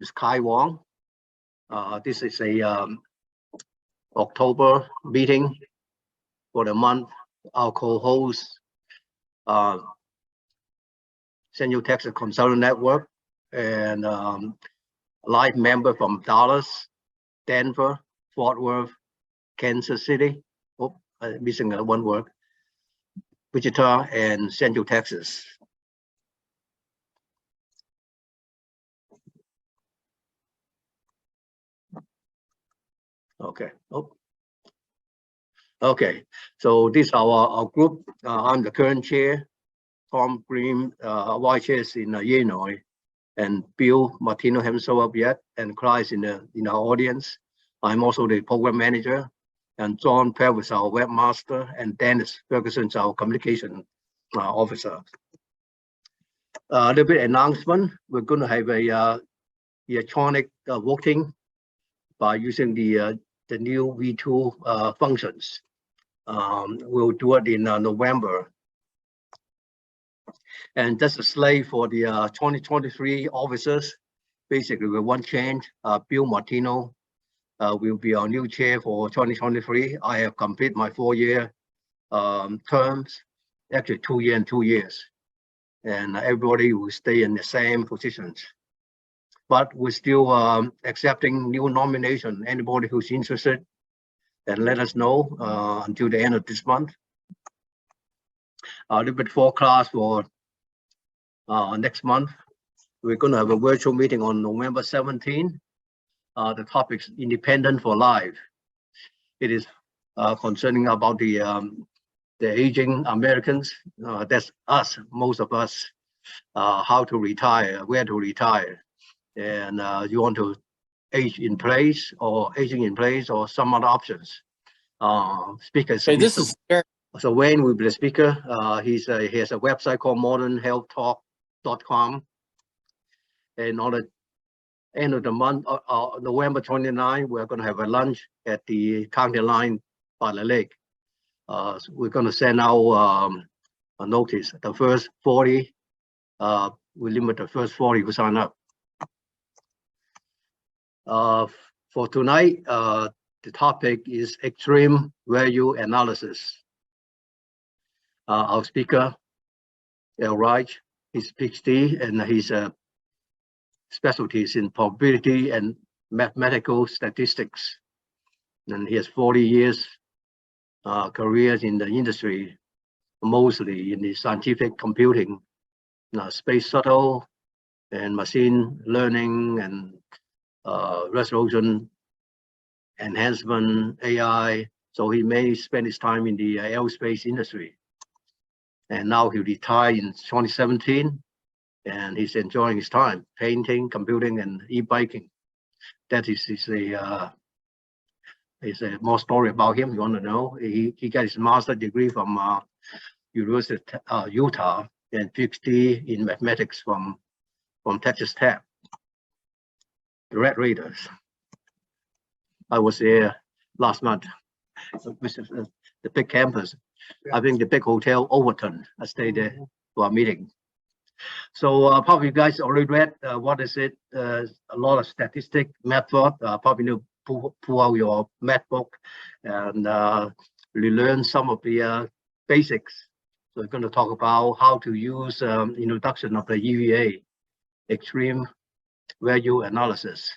is Kai Wong. This is a October meeting for the month. Our co-host, Central Texas Consultant Network, and live member from Dallas, Denver, Fort Worth, Kansas City. Oh, I'm missing one word. Wichita and Central Texas. Okay. Oh. Okay. So this is our group. I'm the current chair. Tom Green, vice chair is in Illinois, and Bill Martino haven't shown up yet, and Clyde in our audience. I'm also the program manager, and John Pell is our webmaster, and Dennis Ferguson is our communication officer. A little bit announcement. We're going to have a electronic voting by using the new V2 functions. We'll do it in November. And that's a slate for the 2023 officers. Basically, with one change, Bill Martino will be our new chair for 2023. I have completed my 4-year terms, actually 2 years and 2 years. And everybody will stay in the same positions. But we're still accepting new nomination. Anybody who's interested, and let us know until the end of this month. A little bit forecast for next month. We're going to have a virtual meeting on November 17. The topic is Independent for Life. It is concerning about the aging Americans. That's us, most of us. How to retire, where to retire, and you want to age in place or aging in place or some other options. Speakers. Hey, this is so Wayne will be the speaker. He has a website called modernhealthtalk.com. And on the end of the month, November 29, we're going to have a lunch at the county line by the lake. So we're going to send out a notice. The first 40, we limit the first 40 who sign up. For tonight, the topic is extreme value analysis. Our speaker, El Raj, he's PhD, and his specialties in probability and mathematical statistics. And he has 40 years careers in the industry, mostly in the scientific computing, space shuttle, and machine learning, and resolution enhancement, AI. So he may spend his time in the aerospace industry. And now he retired in 2017, and he's enjoying his time painting, computing, and e-biking. That is a more story about him. You want to know? He got his master's degree from University of Utah, and PhD in mathematics from Texas Tech. The Red Raiders. I was there last month. The big campus. I think the big hotel Overton. I stayed there for a meeting. So probably you guys already read what is it? A lot of statistic method. Probably need to pull out your math book and relearn some of the basics. So we're going to talk about how to use introduction of the IEEE, extreme value analysis.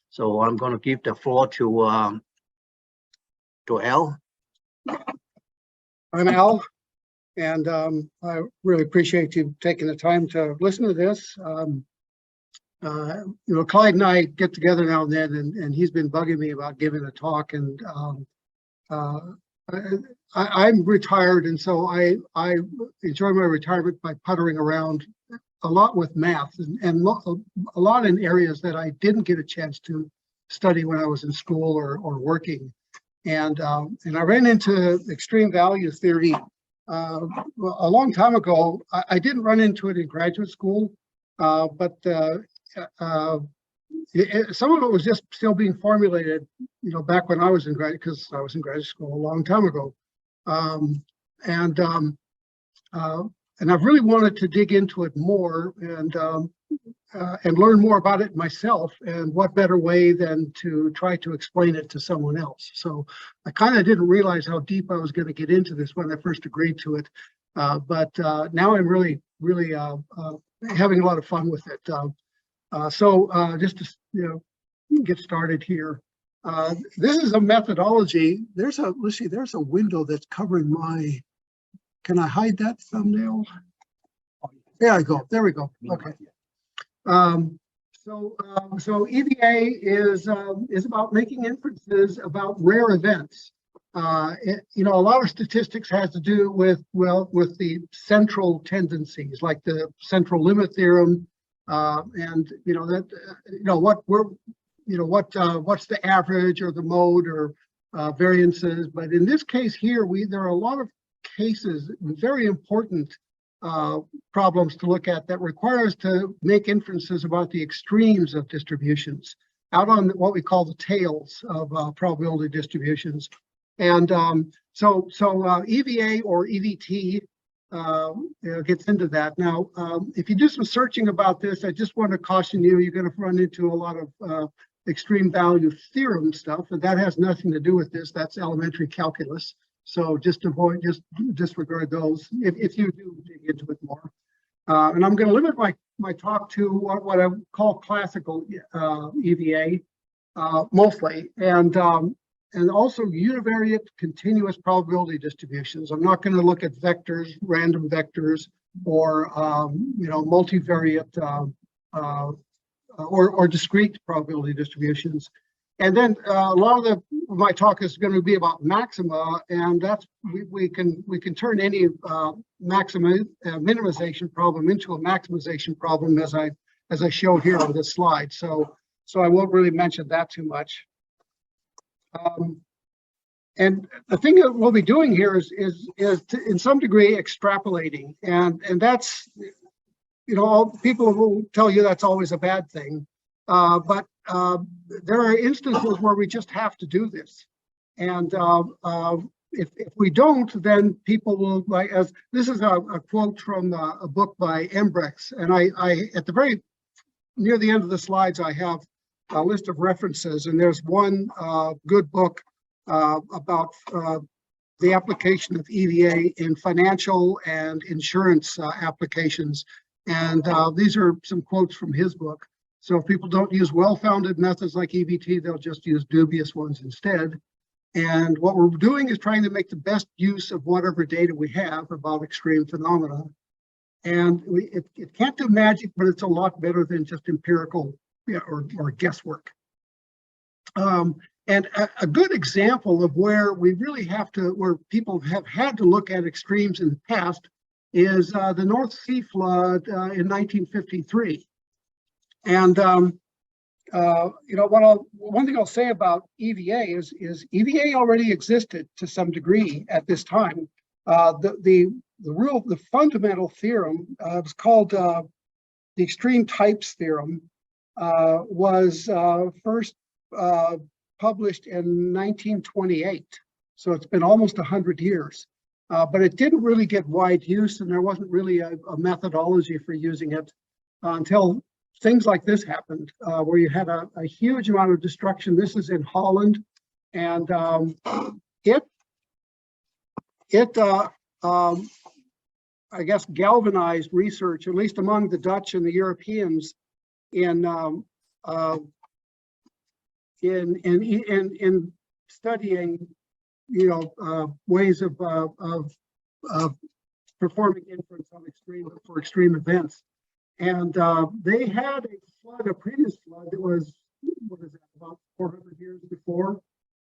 So I'm going to give the floor to Al. I'm Al, and I really appreciate you taking the time to listen to this. Clyde and I get together now and then, and he's been bugging me about giving a talk, and I'm retired, and so I enjoy my retirement by puttering around a lot with math, and a lot in areas that I didn't get a chance to study when I was in school or working. And I ran into extreme value theory a long time ago. I didn't run into it in graduate school, but some of it was just still being formulated, back when I was in graduate, because I was in graduate school a long time ago. I've really wanted to dig into it more and learn more about it myself. And what better way than to try to explain it to someone else? So I kind of didn't realize how deep I was going to get into this when I first agreed to it. But now I'm really having a lot of fun with it. Just to get started here. This is a methodology. Let's see, there's a window that's covering my, can I hide that thumbnail? There I go. There we go. Okay. So EVA is about making inferences about rare events. A lot of statistics has to do with the central tendencies, like the central limit theorem, and what's the average or the mode or variances. But in this case here, there are a lot of cases, very important problems to look at that require us to make inferences about the extremes of distributions out on what we call the tails of probability distributions. And so EVA or EVT gets into that. Now, if you do some searching about this, I just want to caution you, you're going to run into a lot of extreme value theorem stuff, and that has nothing to do with this. That's elementary calculus. So just disregard those if you do dig into it more. And I'm going to limit my talk to what I call classical EVA mostly, and also univariate continuous probability distributions. I'm not going to look at vectors, random vectors, or multivariate or discrete probability distributions. And then a lot of my talk is going to be about maxima, and that's we can turn any minimization problem into a maximization problem, as I show here on this slide. So I won't really mention that too much. And the thing that we'll be doing here is in some degree extrapolating, and that's people will tell you that's always a bad thing, but there are instances where we just have to do this, and if we don't, then people will, like, as this is a quote from a book by Embrechts, and I at the very near the end of the slides I have a list of references, and there's one good book about the application of EVA in financial and insurance applications, and these are some quotes from his book. So if people don't use well-founded methods like EVT, they'll just use dubious ones instead. And what we're doing is trying to make the best use of whatever data we have about extreme phenomena. And it can't do magic, but it's a lot better than just empirical or guesswork. And a good example of where we really where people have had to look at extremes in the past is the North Sea flood in 1953. And one thing I'll say about EVA is EVA already existed to some degree at this time. The fundamental theorem was called the extreme types theorem, was first published in 1928. So it's been almost 100 years, but it didn't really get wide use, and there wasn't really a methodology for using it until things like this happened, where you had a huge amount of destruction. This is in Holland, and I guess galvanized research, at least among the Dutch and the Europeans, in studying, ways of performing inference on extreme events. And they had a previous flood that was, about 400 years before,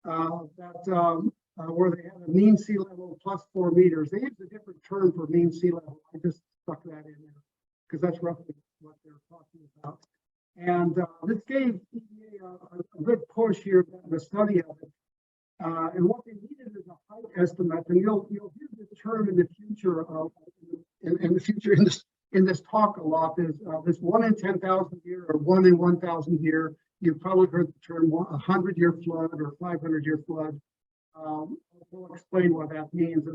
where they had a mean sea level plus 4 meters. They used a different term for mean sea level. I just stuck that in there because that's roughly what they're talking about. And this gave EVA a good push here in the study of it. And what they needed is a height estimate. And you'll hear this term in the future in this talk a lot. Is this 1 in 10,000 year or 1 in 1,000 year. You've probably heard the term 100-year flood or 500-year flood. We'll explain what that means.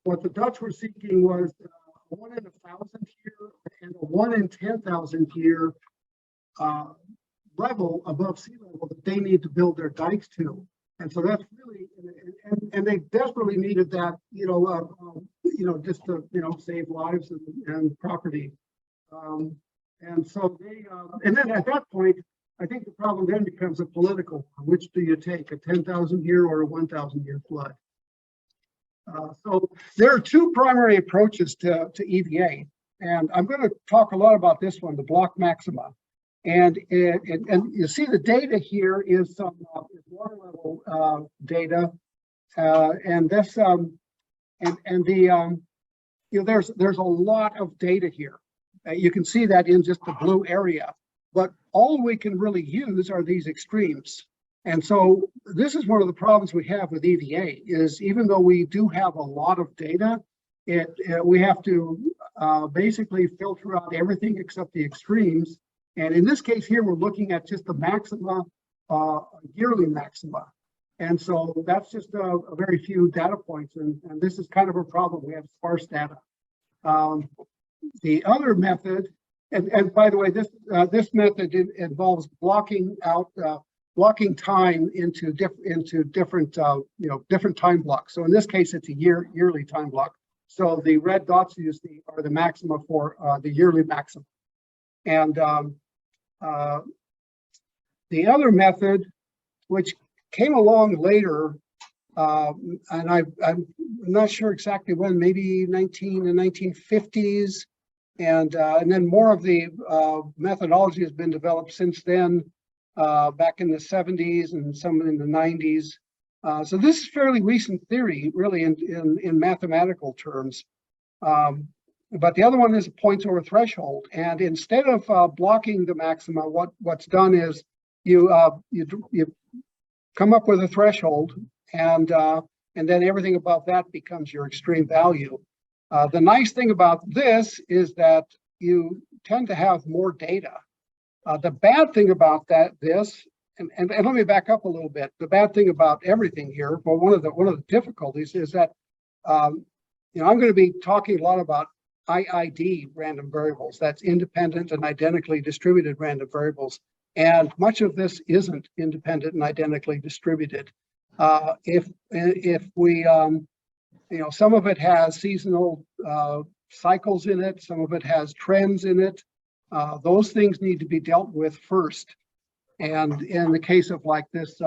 What the Dutch were seeking was a 1 in 1,000 year and a 1 in 10,000 year level above sea level that they need to build their dikes to. And so that's really, and they desperately needed that, just to, save lives and property. And so they, and then at that point, I think the problem then becomes a political one. Which do you take, a 10,000 year or a 1,000 year flood? So there are two primary approaches to EVA, and I'm going to talk a lot about this one, the block maxima. And you see the data here is some water level data, and this there's a lot of data here. You can see that in just the blue area, but all we can really use are these extremes. And so this is one of the problems we have with EVA is even though we do have a lot of data, we have to basically filter out everything except the extremes. And in this case here, we're looking at just the maxima, yearly maxima. And so that's just a very few data points. And this is kind of a problem. We have sparse data. The other method, and by the way, this method involves blocking out blocking time into different different time blocks. So in this case, it's a yearly time block. So the red dots are the maxima for the yearly maximum. And the other method, which came along later, and I'm not sure exactly when, maybe the 1950s, and then more of the methodology has been developed since then, back in the 70s and some in the 90s. So this is fairly recent theory, really, in mathematical terms. But the other one is points over threshold. And instead of blocking the maxima, what's done is you come up with a threshold, and then everything above that becomes your extreme value. The nice thing about this is that you tend to have more data. The bad thing about this, and let me back up a little bit. The bad thing about everything here, well, one of the difficulties is that I'm going to be talking a lot about IID random variables. That's independent and identically distributed random variables. And much of this isn't independent and identically distributed. If we, some of it has seasonal cycles in it, some of it has trends in it. Those things need to be dealt with first. And in the case of like this,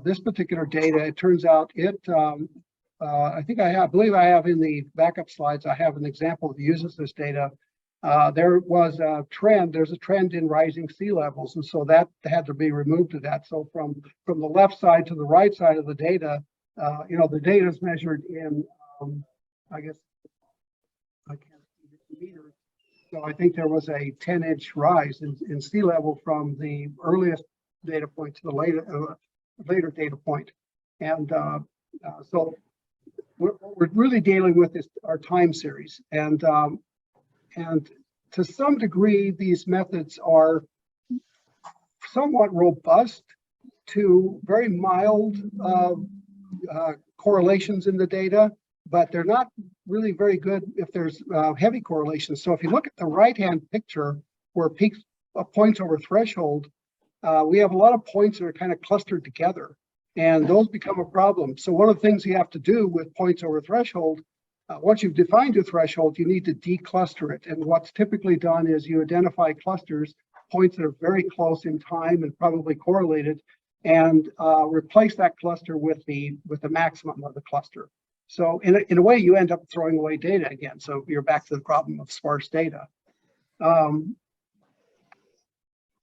this particular data, it turns out I believe I have in the backup slides, I have an example that uses this data. There was a trend, there's a trend in rising sea levels, and so that had to be removed to that. So from the left side to the right side of the data, the data is measured in, I guess, I can't see the meters. So I think there was a 10-inch rise in sea level from the earliest data point to the later data point. And so what we're really dealing with is our time series. And to some degree, these methods are somewhat robust to very mild correlations in the data, but they're not really very good if there's heavy correlations. So if you look at the right-hand picture where points over threshold, we have a lot of points that are kind of clustered together, and those become a problem. So one of the things you have to do with points over threshold, once you've defined your threshold, you need to decluster it. And what's typically done is you identify clusters, points that are very close in time and probably correlated, and replace that cluster with the maximum of the cluster. So in a way, you end up throwing away data again. So you're back to the problem of sparse data.